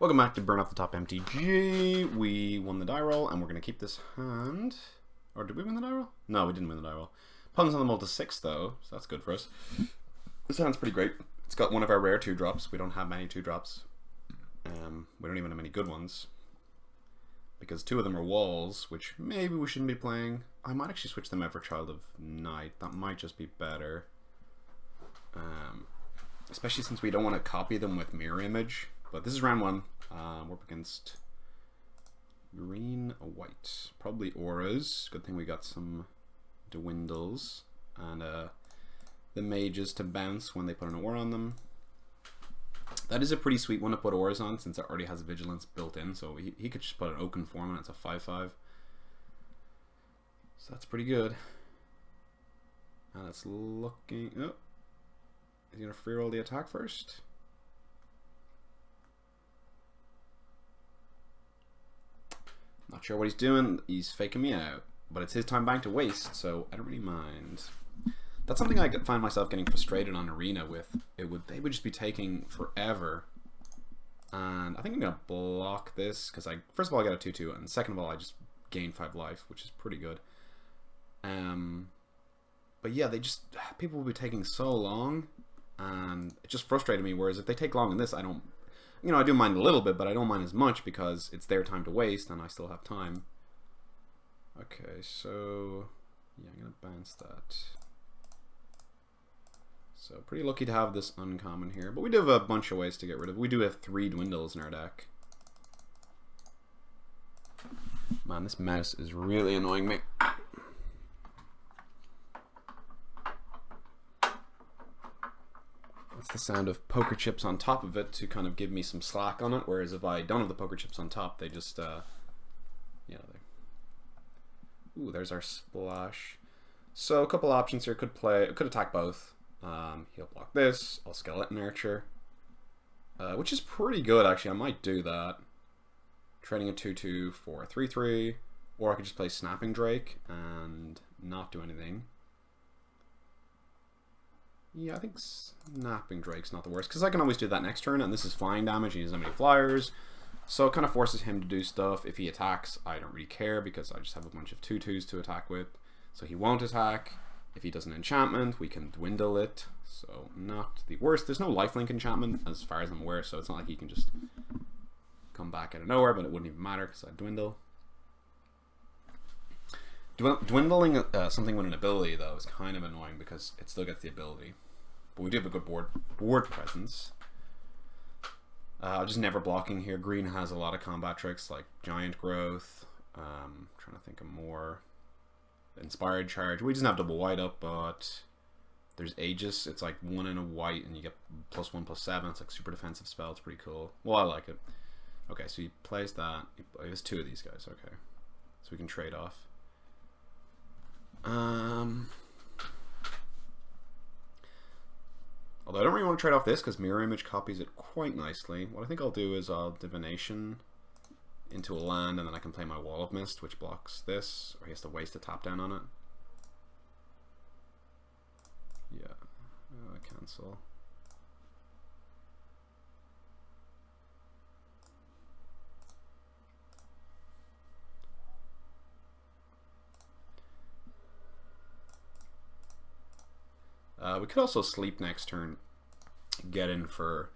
Welcome back to Burn Off the Top MTG. We won the die roll, and we're going to keep this hand. Or did we win the die roll? No, we didn't win the die roll. Pun's on the multi 6 though, so that's good for us. This hand's pretty great. It's got one of our rare 2-drops. We don't have many 2-drops. We don't even have many good ones. Because 2 of them are walls, which maybe we shouldn't be playing. I might actually switch them out for Child of Night. That might just be better. Especially since we don't want to copy them with Mirror Image. But this is round 1. We're up against green, white. Probably auras. Good thing we got some dwindles. And the mages to bounce when they put an aura on them. That is a pretty sweet one to put auras on since it already has vigilance built in. So he could just put an Oaken Form and it's a 5/5. So that's pretty good. And it's looking... Oh. Is he going to free roll the attack first? Not sure what he's doing. He's faking me out. But it's his time bank to waste, so I don't really mind. That's something I find myself getting frustrated on Arena with. They would just be taking forever. And I think I'm going to block this, because first of all I got a 2/2, and second of all I just gained 5 life, which is pretty good. But yeah, people will be taking so long, and it just frustrated me, whereas if they take long in this, I don't... You know, I do mind a little bit, but I don't mind as much because it's their time to waste and I still have time. Okay, so... Yeah, I'm going to bounce that. So, pretty lucky to have this uncommon here. But we do have a bunch of ways to get rid of it. We do have 3 dwindles in our deck. Man, this mouse is really annoying me. That's the sound of poker chips on top of it to kind of give me some slack on it, whereas if I don't have the poker chips on top, they just, Ooh, there's our splash. So a couple options here. Could attack both. He'll block this. I'll Skeleton Archer. Which is pretty good, actually. I might do that. Trading a 2/2 for a 3/3. Or I could just play Snapping Drake and not do anything. Yeah, I think Snapping Drake's not the worst, because I can always do that next turn, and this is flying damage, he doesn't have any flyers, so it kind of forces him to do stuff. If he attacks, I don't really care, because I just have a bunch of 2/2s to attack with, so he won't attack. If he does an enchantment, we can dwindle it, so not the worst. There's no lifelink enchantment, as far as I'm aware, so it's not like he can just come back out of nowhere, but it wouldn't even matter, because I dwindle. Dwindling something with an ability, though, is kind of annoying because it still gets the ability. But we do have a good board presence. Just never blocking here. Green has a lot of combat tricks like Giant Growth. Trying to think of more. Inspired Charge. We just have double white up, but there's Aegis. It's like 1 and a white, and you get +1/+7. It's like super defensive spell. It's pretty cool. Well, I like it. Okay, so he plays that. He has 2 of these guys. Okay, so we can trade off. Although I don't really want to trade off this because Mirror Image copies it quite nicely. What I think I'll do is I'll Divination into a land, and then I can play my Wall of Mist, which blocks this, or he has to waste a tap down on it. Yeah, cancel. We could also sleep next turn, get in for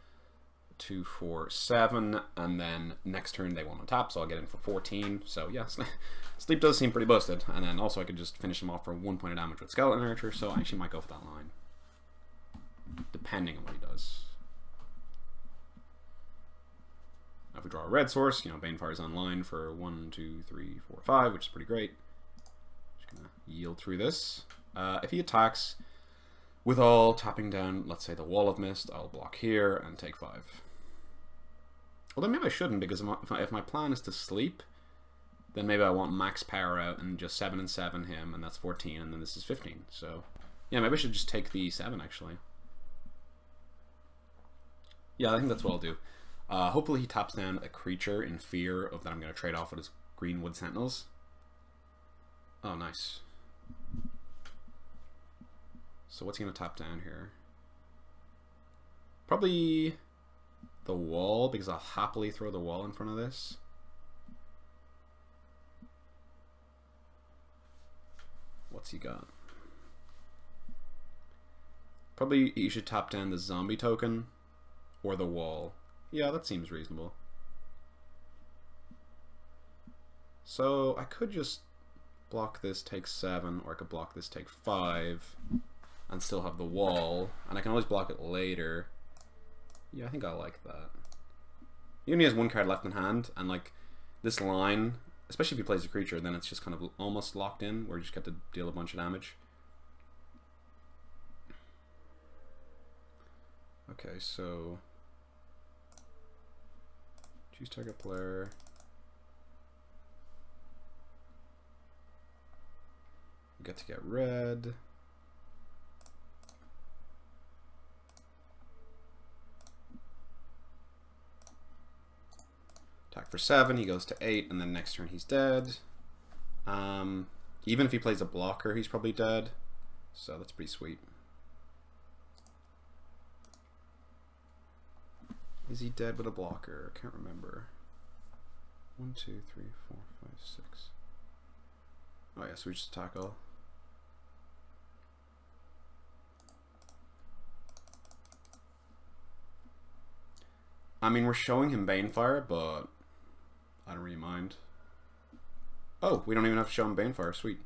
2, 4, 7, and then next turn they won't untap, so I'll get in for 14. So yeah, sleep does seem pretty busted. And then also I could just finish him off for 1 point of damage with Skeleton Archer, so I actually might go for that line, depending on what he does. Now if we draw a red source, you know, Banefire's online for 1, 2, 3, 4, 5, which is pretty great. Just gonna yield through this. If he attacks with all tapping down, let's say the Wall of Mist, I'll block here and take 5. Well, then maybe I shouldn't, because if my plan is to sleep, then maybe I want max power out and just 7 and 7 him, and that's 14, and then this is 15. So, yeah, maybe I should just take the 7, actually. Yeah, I think that's what I'll do. Hopefully he taps down a creature in fear of that I'm going to trade off with his Green Wood Sentinels. Oh, nice. So what's he going to tap down here? Probably the wall because I'll happily throw the wall in front of this. What's he got? Probably you should tap down the zombie token or the wall. Yeah, that seems reasonable. So I could just block this, take 7, or I could block this, take 5, and still have the wall. And I can always block it later. Yeah, I think I like that. He only has 1 card left in hand, and like this line, especially if he plays a creature, then it's just kind of almost locked in, where you just get to deal a bunch of damage. Okay, so choose target player. We get to get red. Attack for 7, he goes to 8, and then next turn he's dead. Even if he plays a blocker, he's probably dead. So that's pretty sweet. Is he dead with a blocker? I can't remember. 1, 2, 3, 4, 5, 6. Oh yeah, so we just tackle. I mean, we're showing him Banefire, but I don't really mind. Oh, we don't even have to show him Banefire. Sweet.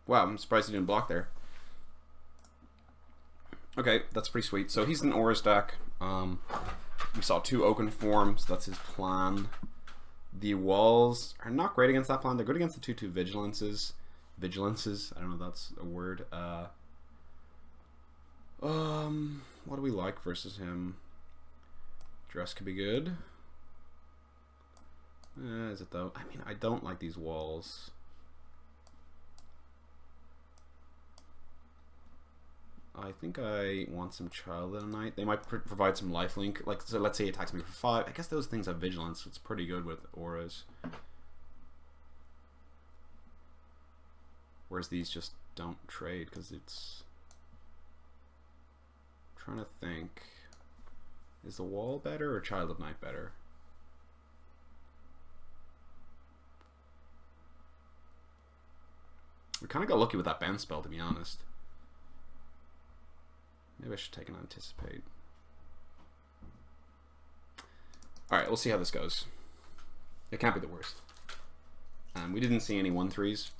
Wow, I'm surprised he didn't block there. Okay, that's pretty sweet. So he's an Aura's deck. We saw 2 Oaken forms. That's his plan. The walls are not great against that plan. They're good against the 2/2 vigilances. Vigilances. I don't know if that's a word. What do we like versus him? Dress could be good. Is it though? I mean, I don't like these walls. I think I want some Child of the Night. They might provide some lifelink. Like, so let's say he attacks me for 5. I guess those things have vigilance, so it's pretty good with auras. Whereas these just don't trade because it's... I'm trying to think. Is the wall better or Child of Night better? We kind of got lucky with that bend spell, to be honest. Maybe I should take an Anticipate. Alright, we'll see how this goes. It can't be the worst. We didn't see any 1/3s.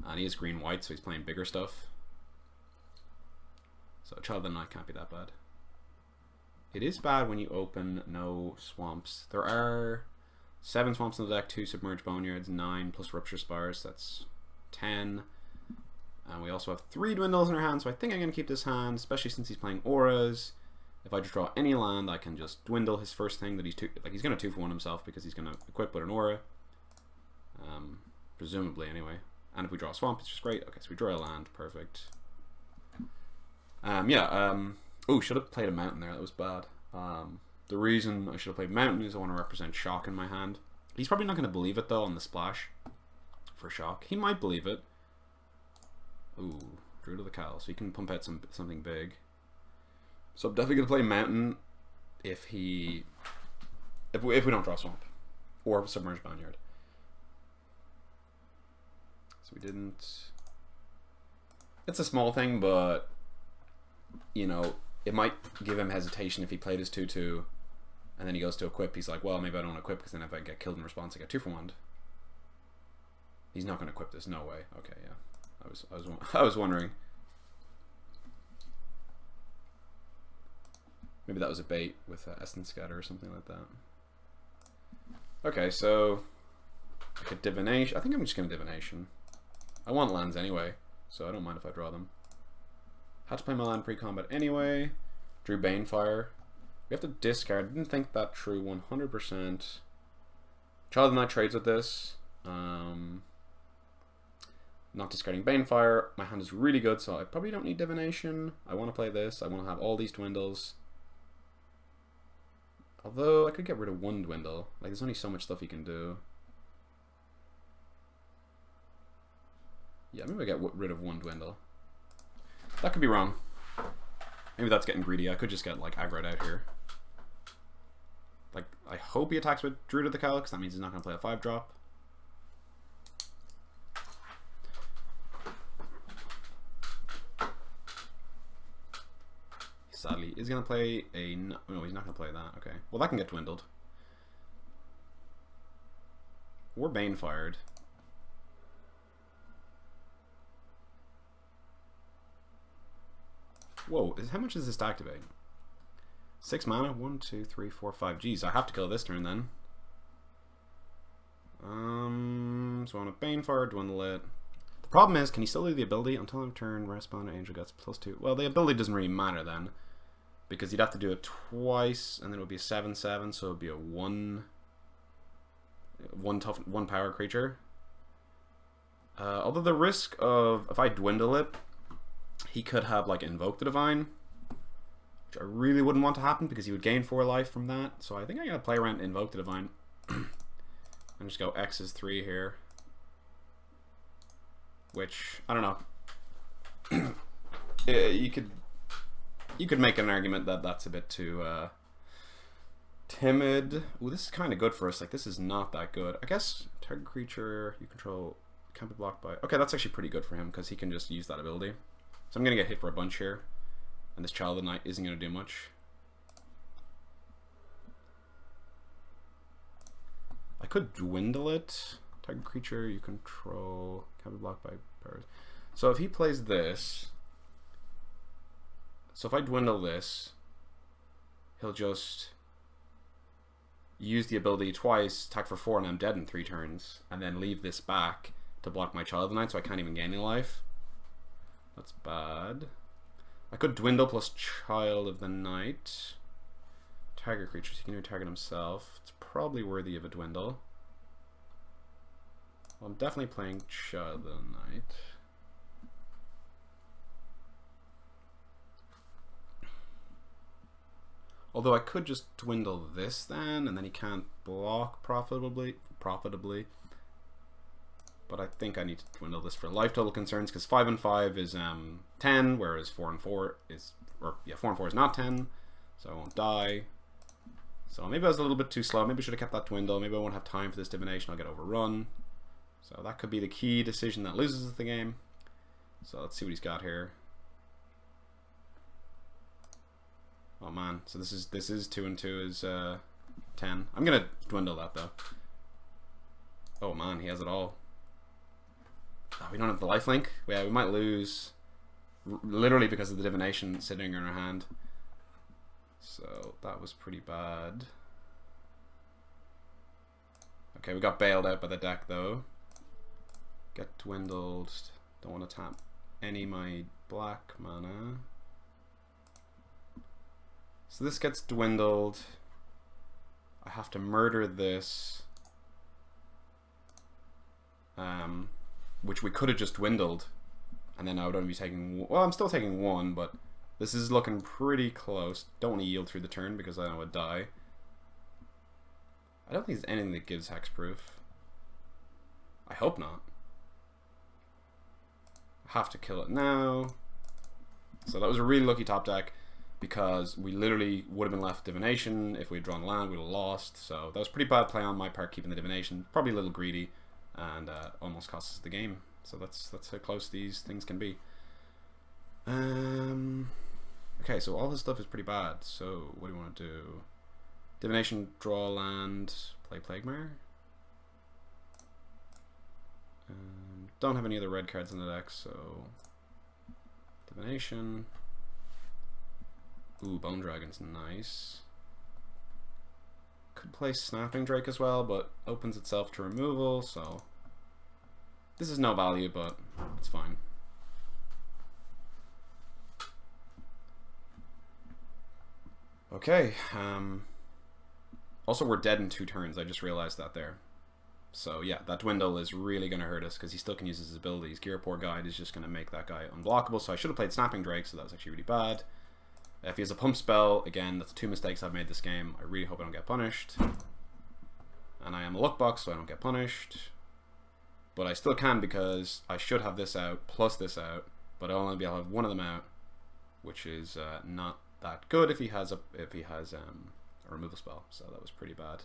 And he is green-white, so he's playing bigger stuff. So Child of the Night can't be that bad. It is bad when you open no swamps. There are 7 swamps in the deck, 2 submerged boneyards, 9 plus rupture spires, that's 10. And we also have 3 dwindles in our hand, so I think I'm going to keep this hand, especially since he's playing auras. If I just draw any land, I can just dwindle his first thing that he's he's going to 2-for-1 himself because he's going to equip with an aura. Presumably, anyway. And if we draw a swamp, it's just great. Okay, so we draw a land, perfect. Oh, should have played a mountain there, that was bad. The reason I should have played mountain is I want to represent shock in my hand. He's probably not going to believe it though on the splash for shock. He might believe it. Ooh, Druid of the Cowl, so he can pump out something big. So I'm definitely going to play mountain if we don't draw swamp or submerged boneyard. So we didn't. It's a small thing, but you know, it might give him hesitation if he played his 2/2 and then he goes to equip. He's like, well, maybe I don't equip because then if I get killed in response, I get 2-for-1. He's not going to equip this. No way. Okay, yeah. I was wondering. Maybe that was a bait with Essence Scatter or something like that. Okay, so like a Divination. I think I'm just going to Divination. I want lands anyway, so I don't mind if I draw them. Had to play my land pre-combat anyway. Drew Banefire. We have to discard. Didn't think that true 100%. Child of the Night trades with this. Not discarding Banefire. My hand is really good, so I probably don't need Divination. I want to play this. I want to have all these dwindles. Although I could get rid of 1 dwindle. Like, there's only so much stuff you can do. Yeah, maybe I get rid of one Dwindle. That could be wrong. Maybe that's getting greedy. I could just get like aggroed out here. Like, I hope he attacks with Druid of the Cowl, because that means he's not going to play a 5-drop. Sadly, he's going to play a... No, he's not going to play that. Okay. Well, that can get dwindled. Or Banefired. Whoa, how much is this to activate? 6 mana? 1, 2, 3, 4, 5. Geez, I have to kill this turn then. So on a Banefire, dwindle it. The problem is, can he still do the ability? Until end of turn, respawn, Angel gets +2. Well, the ability doesn't really matter then. Because you'd have to do it twice, and then it would be a 7/7, so it would be a 1 power creature. Although the risk of, if I dwindle it, he could have like Invoke the Divine, which I really wouldn't want to happen because he would gain 4 life from that. So I think I'm gonna play around Invoke the Divine and just go X is 3 here, which I don't know. You could make an argument that that's a bit too timid. Ooh, this is kind of good for us. Like, this is not that good. I guess target creature you control can't be blocked by. Okay, that's actually pretty good for him because he can just use that ability. So I'm gonna get hit for a bunch here, and this Child of the Night isn't gonna do much. I could dwindle it. Target creature you control can't be blocked by powers. So if he plays this, so if I dwindle this, he'll just use the ability twice, attack for 4, and I'm dead in 3 turns, and then leave this back to block my Child of the Night, so I can't even gain any life. That's bad. I could dwindle plus Child of the Night. Target creatures, he can either target himself. It's probably worthy of a dwindle. Well, I'm definitely playing Child of the Night. Although I could just dwindle this then, and then he can't block profitably. But I think I need to dwindle this for life total concerns, because 5 and 5 is 10, whereas 4 and 4 is, 4 and 4 is not 10, so I won't die. So maybe I was a little bit too slow. Maybe I should have kept that dwindle. Maybe I won't have time for this divination. I'll get overrun. So that could be the key decision that loses the game. So let's see what he's got here. Oh man, so this is 2 and 2 is 10. I'm gonna dwindle that though. Oh man, he has it all. Oh, we don't have the lifelink. Yeah, we might lose literally because of the divination sitting in our hand. So that was pretty bad. Okay, we got bailed out by the deck though. Get dwindled. Don't want to tap any of my black mana. So this gets dwindled. I have to murder this. Which we could have just dwindled. And then I would only be taking... Well, I'm still taking 1, but this is looking pretty close. Don't want to yield through the turn because I know I would die. I don't think there's anything that gives hexproof. I hope not. I have to kill it now. So that was a really lucky top deck, because we literally would have been left divination. If we had drawn land, we would have lost. So that was pretty bad play on my part, keeping the divination. Probably a little greedy, and almost cost us the game. So that's how close these things can be. Okay, so all this stuff is pretty bad. So what do you want to do? Divination, draw land, play Plaguemare. Don't have any other red cards in the deck, so divination. Ooh, Bone Dragon's nice. Could play Snapping Drake as well, but opens itself to removal, so this is no value, but it's fine. Okay, also we're dead in 2 turns, I just realized that there. So yeah, that dwindle is really going to hurt us, because he still can use his abilities. Gearpore Guide is just going to make that guy unblockable, so I should have played Snapping Drake, so that was actually really bad. If he has a pump spell, again, that's 2 mistakes I've made this game. I really hope I don't get punished. And I am a luck box, so I don't get punished. But I still can because I should have this out plus this out, but I'll only be able to have one of them out, which is not that good if he has a removal spell. So that was pretty bad.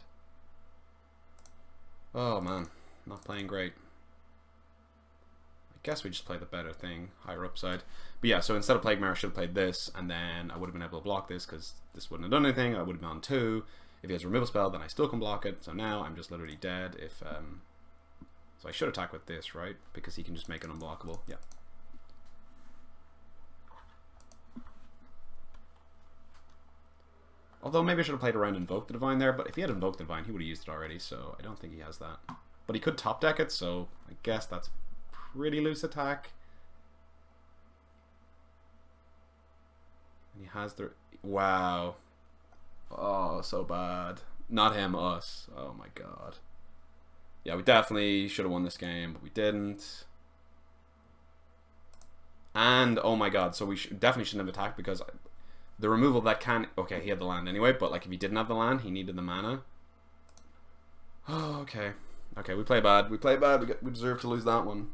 Oh man, not playing great. I guess we just played the better thing, higher upside. But yeah, so instead of Plague Mare, I should have played this, and then I would have been able to block this because this wouldn't have done anything. I would have been on 2. If he has a removal spell, then I still can block it. So now I'm just literally dead if so I should attack with this, right? Because he can just make it unblockable. Yeah. Although maybe I should have played around Invoke the Divine there, but if he had Invoked the Divine, he would have used it already, so I don't think he has that. But he could top deck it, so I guess that's pretty loose attack. And he has the... Wow. Oh, so bad. Not him, us. Oh my god. Yeah, we definitely should have won this game, but we didn't. And, oh my god, so we definitely shouldn't have attacked because the removal that can... Okay, he had the land anyway, but like if he didn't have the land, he needed the mana. Oh, okay. Okay, we play bad. We play bad. We deserve to lose that one.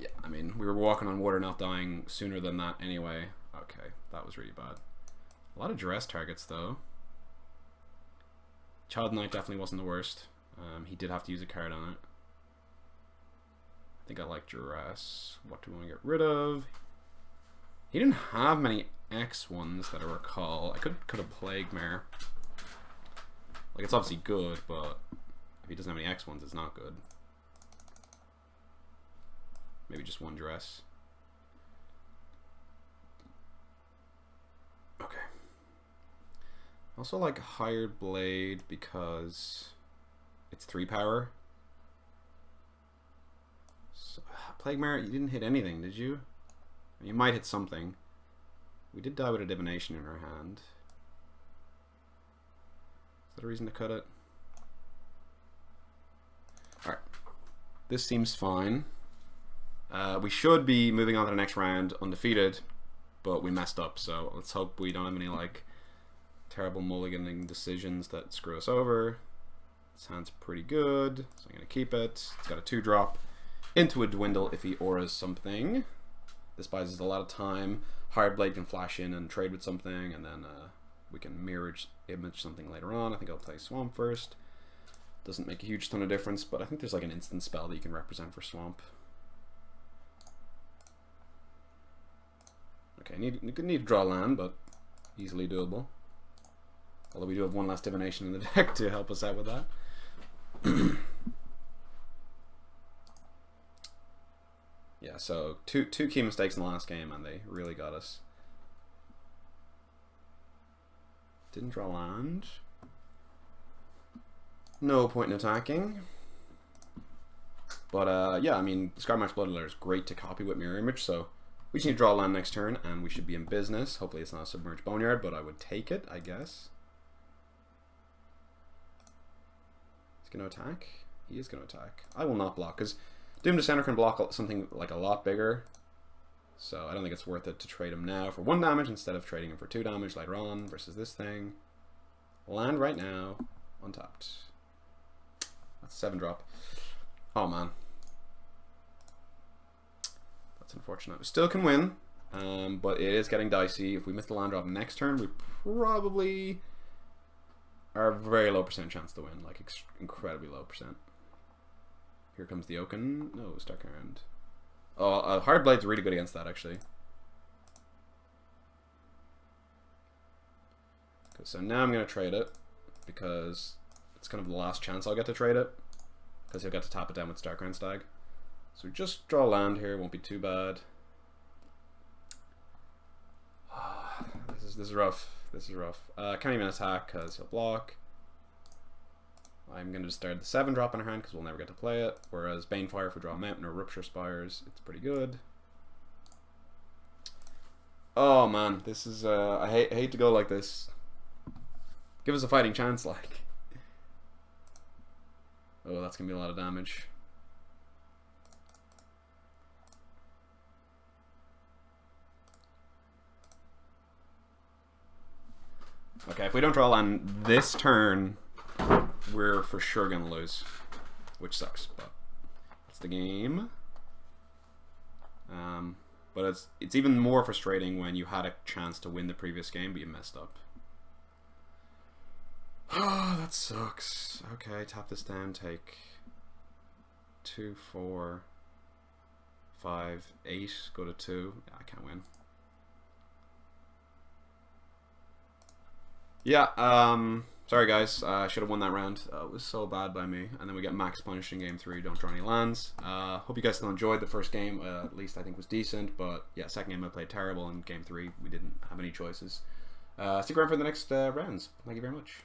Yeah, I mean, we were walking on water not dying sooner than that anyway. Okay, that was really bad. A lot of duress targets, though. Child Knight definitely wasn't the worst. He did have to use a card on it. I think I like duress. What do we want to get rid of? He didn't have many X ones that I recall. I could have Plague Mare. Like, it's obviously good, but if he doesn't have any X ones, it's not good. Maybe just one duress. Okay. Also like Hired Blade because it's 3 power. So, Plague Mare, you didn't hit anything, did you? You might hit something. We did die with a Divination in our hand. Is that a reason to cut it? Alright. This seems fine. We should be moving on to the next round undefeated, but we messed up, so let's hope we don't have any like terrible mulliganing decisions that screw us over. This hand's pretty good, so I'm going to keep it. It's got a 2-drop into a Dwindle if he auras something. This buys us a lot of time. Hired Blade can flash in and trade with something, and then we can mirror image something later on. I think I'll play Swamp first. Doesn't make a huge ton of difference, but I think there's like an instant spell that you can represent for Swamp. Okay, need to draw land, but easily doable. Although we do have one last Divination in the deck to help us out with that. Yeah, so two key mistakes in the last game, and they really got us. Didn't draw land. No point in attacking. But yeah, I mean, Scarmatch Bloodletter is great to copy with Mirror Image, so we just need to draw land next turn, and we should be in business. Hopefully it's not a Submerged Boneyard, but I would take it, I guess. He's going to attack? He is going to attack. I will not block, because Doom Descender can block something like a lot bigger, so I don't think it's worth it to trade him now for 1 damage instead of trading him for 2 damage later on versus this thing. Land right now, untapped. That's a 7-drop. Oh man. That's unfortunate. We still can win, but it is getting dicey. If we miss the land drop next turn, we probably are a very low % chance to win, like incredibly low %. Here comes the Oaken. No, stuck around. Oh, Hard Blade's really good against that, actually. Okay, so now I'm going to trade it, because it's kind of the last chance I'll get to trade it, because he'll get to tap it down with Starkrown Stag. So just draw land here, won't be too bad. This is rough. This is rough. Can't even attack, because he'll block. I'm going to discard the 7-drop in our hand because we'll never get to play it. Whereas Banefire, if we draw a Mountain or Rupture Spires, it's pretty good. Oh man, this is I hate to go like this. Give us a fighting chance, like. Oh, that's going to be a lot of damage. Okay, if we don't draw land this turn, we're for sure gonna lose, which sucks, but the game. But it's even more frustrating when you had a chance to win the previous game, but you messed up. Oh, that sucks. Okay, tap this down, take 2, 4, 5, 8, go to 2. I can't win. Yeah, sorry guys, I should have won that round. It was so bad by me. And then we get max punished in game 3, don't draw any lands. Hope you guys still enjoyed the first game. At least I think was decent. But yeah, second game I played terrible. And game 3 we didn't have any choices. Stick around for the next rounds. Thank you very much.